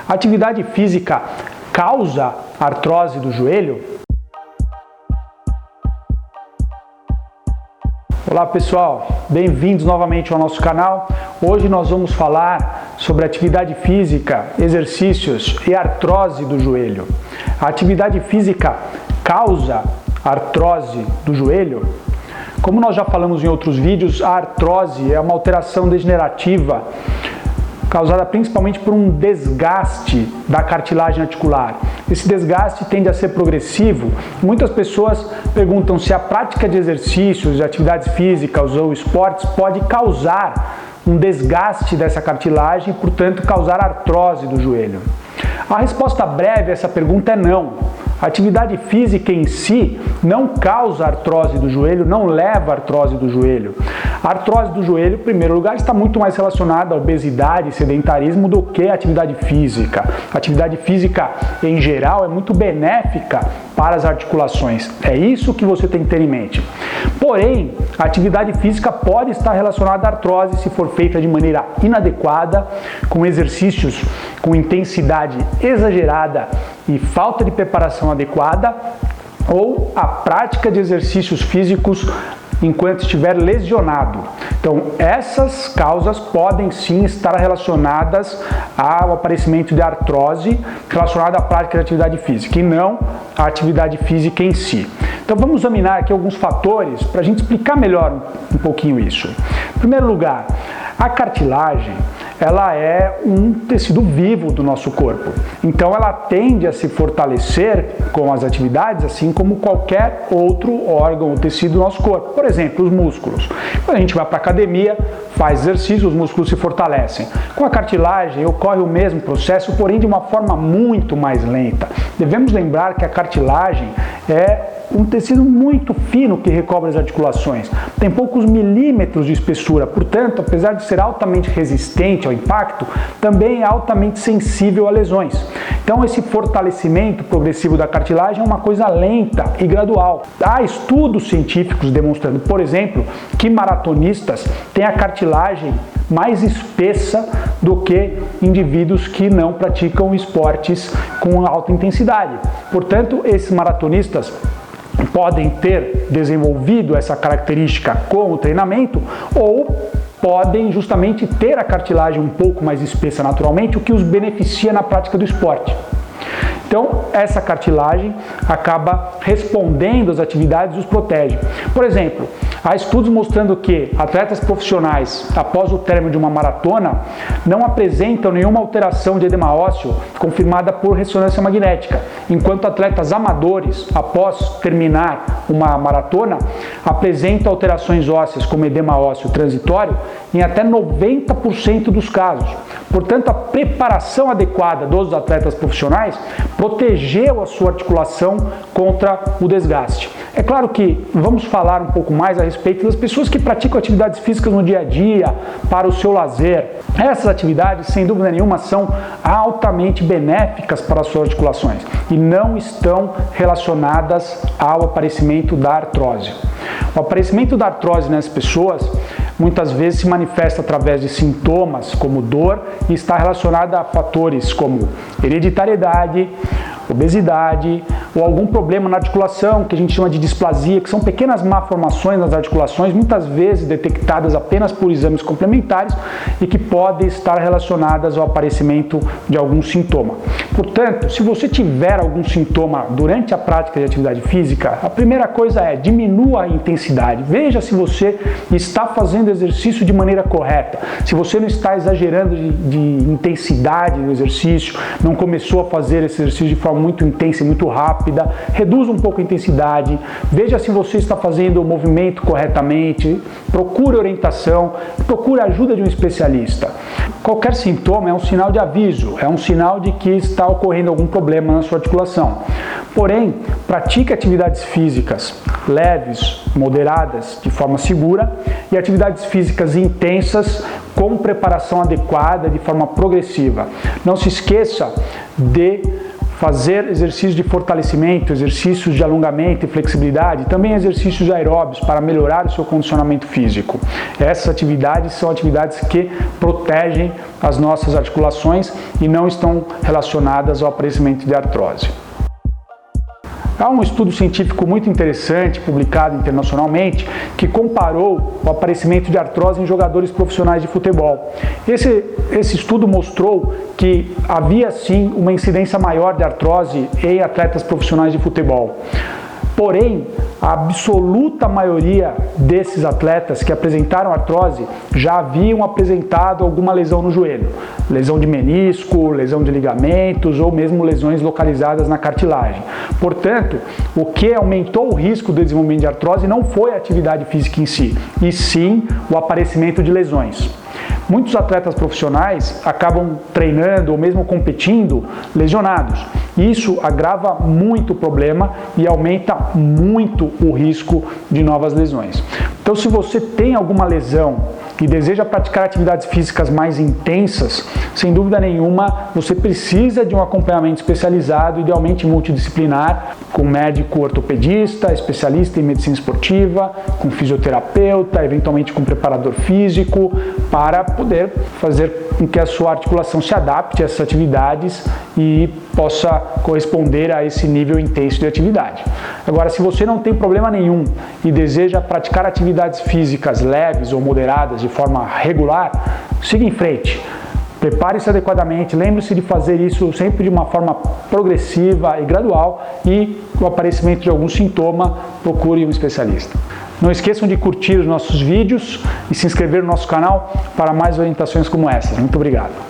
A atividade física causa artrose do joelho? Olá pessoal, bem-vindos novamente ao nosso canal. Hoje nós vamos falar sobre atividade física, exercícios e artrose do joelho. A atividade física causa artrose do joelho? Como nós já falamos em outros vídeos, a artrose é uma alteração degenerativa causada principalmente por um desgaste da cartilagem articular. Esse desgaste tende a ser progressivo. Muitas pessoas perguntam se a prática de exercícios, de atividades físicas ou esportes pode causar um desgaste dessa cartilagem e, portanto, causar artrose do joelho. A resposta breve a essa pergunta é não. A atividade física em si não causa artrose do joelho, não leva à artrose do joelho. A artrose do joelho, em primeiro lugar, está muito mais relacionada à obesidade e sedentarismo do que à atividade física. A atividade física, em geral, é muito benéfica para as articulações. É isso que você tem que ter em mente. Porém, a atividade física pode estar relacionada à artrose se for feita de maneira inadequada, com exercícios com intensidade exagerada e falta de preparação adequada, ou a prática de exercícios físicos enquanto estiver lesionado. Então, essas causas podem sim estar relacionadas ao aparecimento de artrose relacionada à prática de atividade física e não à atividade física em si. Então, vamos examinar aqui alguns fatores para a gente explicar melhor um pouquinho isso. Em primeiro lugar, a cartilagem, ela é um tecido vivo do nosso corpo. Então ela tende a se fortalecer com as atividades, assim como qualquer outro órgão ou tecido do nosso corpo. Por exemplo, os músculos. Quando a gente vai para a academia, faz exercício, os músculos se fortalecem. Com a cartilagem ocorre o mesmo processo, porém de uma forma muito mais lenta. Devemos lembrar que a cartilagem é um tecido muito fino que recobre as articulações. Tem poucos milímetros de espessura, portanto, apesar de ser altamente resistente ao impacto, também é altamente sensível a lesões. Então, esse fortalecimento progressivo da cartilagem é uma coisa lenta e gradual. Há estudos científicos demonstrando, por exemplo, que maratonistas têm a cartilagem mais espessa do que indivíduos que não praticam esportes com alta intensidade. Portanto, esses maratonistas podem ter desenvolvido essa característica com o treinamento ou podem justamente ter a cartilagem um pouco mais espessa naturalmente, o que os beneficia na prática do esporte. Então, essa cartilagem acaba respondendo às atividades e os protege. Por exemplo, há estudos mostrando que atletas profissionais, após o término de uma maratona, não apresentam nenhuma alteração de edema ósseo confirmada por ressonância magnética, enquanto atletas amadores, após terminar uma maratona, apresentam alterações ósseas como edema ósseo transitório em até 90% dos casos. Portanto, a preparação adequada dos atletas profissionais protegeu a sua articulação contra o desgaste. É claro que vamos falar um pouco mais a respeito das pessoas que praticam atividades físicas no dia a dia, para o seu lazer. Essas atividades, sem dúvida nenhuma, são altamente benéficas para as suas articulações e não estão relacionadas ao aparecimento da artrose. O aparecimento da artrose nas pessoas muitas vezes se manifesta através de sintomas como dor e está relacionada a fatores como hereditariedade, obesidade ou algum problema na articulação que a gente chama de displasia, que são pequenas malformações nas articulações, muitas vezes detectadas apenas por exames complementares e que podem estar relacionadas ao aparecimento de algum sintoma. Portanto, se você tiver algum sintoma durante a prática de atividade física, a primeira coisa é diminua a intensidade. Veja se você está fazendo exercício de maneira correta, se você não está exagerando de intensidade no exercício, não começou a fazer esse exercício de forma muito intensa e muito rápida, reduza um pouco a intensidade, veja se você está fazendo o movimento corretamente, procure orientação, procure a ajuda de um especialista. Qualquer sintoma é um sinal de aviso, é um sinal de que está ocorrendo algum problema na sua articulação. Porém, pratique atividades físicas leves, moderadas, de forma segura e atividades físicas intensas com preparação adequada, de forma progressiva. Não se esqueça de fazer exercícios de fortalecimento, exercícios de alongamento e flexibilidade, também exercícios aeróbicos para melhorar o seu condicionamento físico. Essas atividades são atividades que protegem as nossas articulações e não estão relacionadas ao aparecimento de artrose. Há um estudo científico muito interessante, publicado internacionalmente, que comparou o aparecimento de artrose em jogadores profissionais de futebol. Esse estudo mostrou que havia sim uma incidência maior de artrose em atletas profissionais de futebol. Porém, a absoluta maioria desses atletas que apresentaram artrose já haviam apresentado alguma lesão no joelho. Lesão de menisco, lesão de ligamentos ou mesmo lesões localizadas na cartilagem. Portanto, o que aumentou o risco do desenvolvimento de artrose não foi a atividade física em si, e sim o aparecimento de lesões. Muitos atletas profissionais acabam treinando ou mesmo competindo lesionados. Isso agrava muito o problema e aumenta muito o risco de novas lesões. Então, se você tem alguma lesão e deseja praticar atividades físicas mais intensas, sem dúvida nenhuma, você precisa de um acompanhamento especializado, idealmente multidisciplinar, com médico ortopedista, especialista em medicina esportiva, com fisioterapeuta, eventualmente com preparador físico, para poder fazer com que a sua articulação se adapte a essas atividades e possa corresponder a esse nível intenso de atividade. Agora, se você não tem problema nenhum e deseja praticar atividades físicas leves ou moderadas de forma regular, siga em frente. Prepare-se adequadamente, lembre-se de fazer isso sempre de uma forma progressiva e gradual, e com o aparecimento de algum sintoma, procure um especialista. Não esqueçam de curtir os nossos vídeos e se inscrever no nosso canal para mais orientações como essas. Muito obrigado.